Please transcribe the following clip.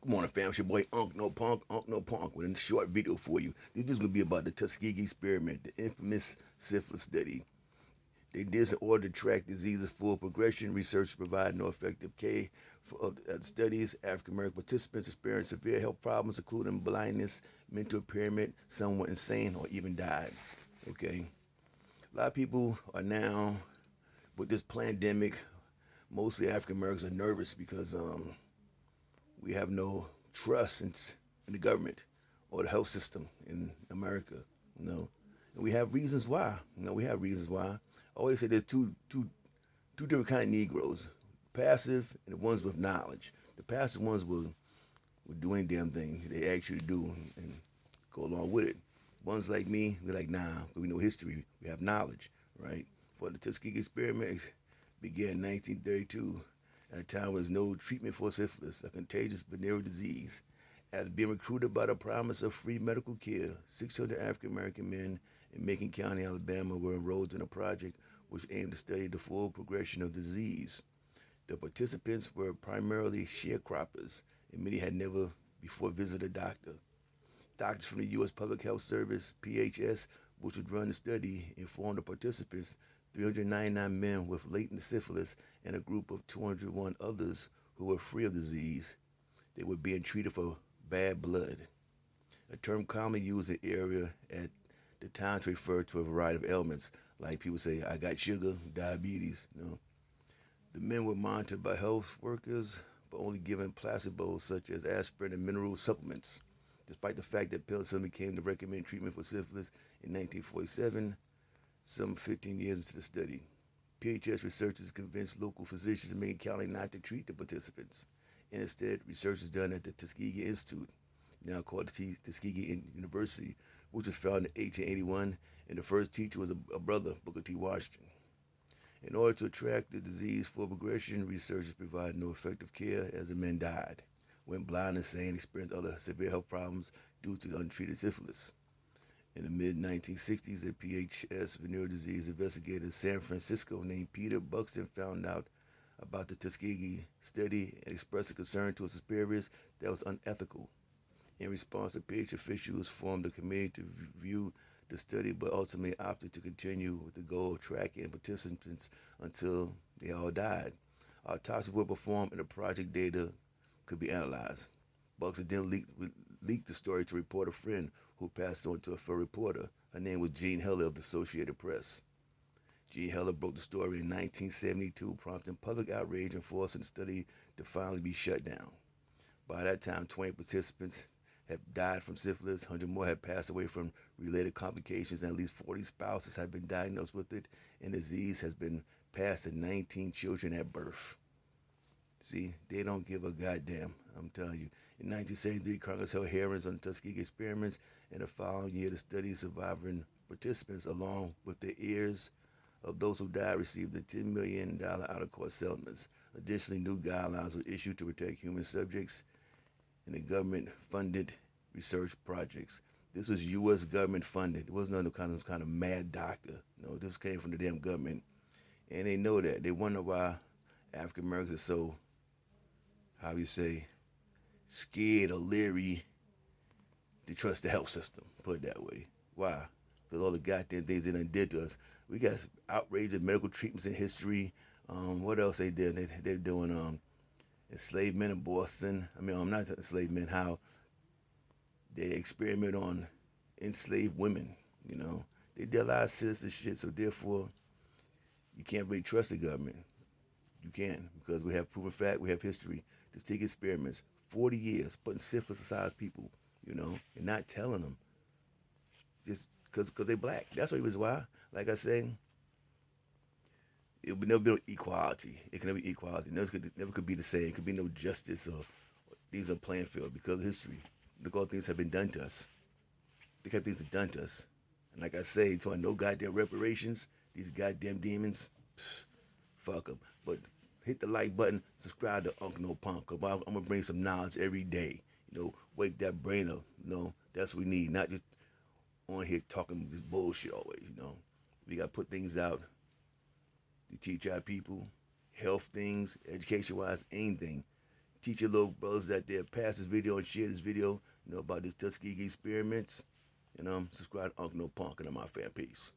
Good morning, fam. It's your boy Unc No Punk, with a short video for you. This is going to be about the Tuskegee experiment, the infamous syphilis study. They did this in order to track disease's full progression. Research provide no effective care for studies. African American participants experienced severe health problems, including blindness, mental impairment. Some were insane or even died. Okay, a lot of people are now with this pandemic. Mostly African Americans are nervous because we have no trust in the government or the health system in America. And we have reasons why. We have reasons why. I always say there's two different kind of Negroes: passive and the ones with knowledge. The passive ones will do any damn thing they ask you to do and go along with it. Ones like me, we're like, nah, we know history, we have knowledge, right? For the Tuskegee experiment began in 1932 at a time when there was no treatment for syphilis, a contagious venereal disease. After being recruited by the promise of free medical care, 600 African American men in Macon County, Alabama, were enrolled in a project which aimed to study the full progression of disease. The participants were primarily sharecroppers, and many had never before visited a doctor. Doctors from the U.S. Public Health Service, PHS, which would run the study, informed the participants 399 men with latent syphilis and a group of 201 others who were free of disease. They were being treated for bad blood, a term commonly used in the area at the time to refer to a variety of ailments, like people say, I got sugar, diabetes. The men were monitored by health workers, but only given placebos such as aspirin and mineral supplements. Despite the fact that penicillin became the recommended treatment for syphilis in 1947, some 15 years into the study, PHS researchers convinced local physicians in Macon County not to treat the participants. And instead, research is done at the Tuskegee Institute, now called the Tuskegee University, which was founded in 1881, and the first teacher was a brother, Booker T. Washington. In order to track the disease full progression, researchers provided no effective care as the men died, went blind, insane, experienced other severe health problems due to untreated syphilis. In the mid-1960s, a PHS venereal disease investigator in San Francisco named Peter Buxton found out about the Tuskegee study and expressed a concern to his superiors that was unethical. In response, the PH officials formed a committee to review the study, but ultimately opted to continue with the goal of tracking participants until they all died. Autopsies were performed and the project data could be analyzed. Buxton then leaked the story to a reporter friend who passed on to a fellow reporter. Her name was Jean Heller of the Associated Press. Jean Heller broke the story in 1972, prompting public outrage and forcing the study to finally be shut down. By that time, 20 participants had died from syphilis, 100 more had passed away from related complications, and at least 40 spouses had been diagnosed with it, and the disease has been passed to 19 children at birth. See, they don't give a goddamn, I'm telling you. In 1973, Congress held hearings on the Tuskegee experiments, and the following year, the study's surviving participants, along with the heirs of those who died, received a $10 million out-of-court settlements. Additionally, new guidelines were issued to protect human subjects in the government-funded research projects. This was U.S. government funded. It wasn't no kind of mad doctor. No, this came from the damn government, and they know that. They wonder why African Americans are so, how you say, scared or leery to trust the health system. Put it that way. Why? Because all the goddamn things they done did to us. We got outrageous medical treatments in history. What else they did? They're doing enslavement in Boston. Not enslavement, how they experiment on enslaved women, They did a lot of sinister shit, so therefore, you can't really trust the government. You can't, because we have proven fact, we have history. Just take experiments, 40 years, putting syphilis aside people, and not telling them. Just because they're black. That's the reason why. Like I say, it would never be equality. It can never be equality. Never could be the same. It could be no justice or these are playing field because of history. Look, all things have been done to us. Look how things are done to us. And like I say, until I no goddamn reparations, these goddamn demons, fuck them. But hit the like button, subscribe to Unc No Punk. I'm gonna bring some knowledge every day. Wake that brain up. That's what we need. Not just on here talking this bullshit always. We gotta put things out to teach our people, health things, education-wise, anything. teach your little brothers that they'll pass this video and share this video, about this Tuskegee experiments. And subscribe to Uncle No Punk and my fan. Peace.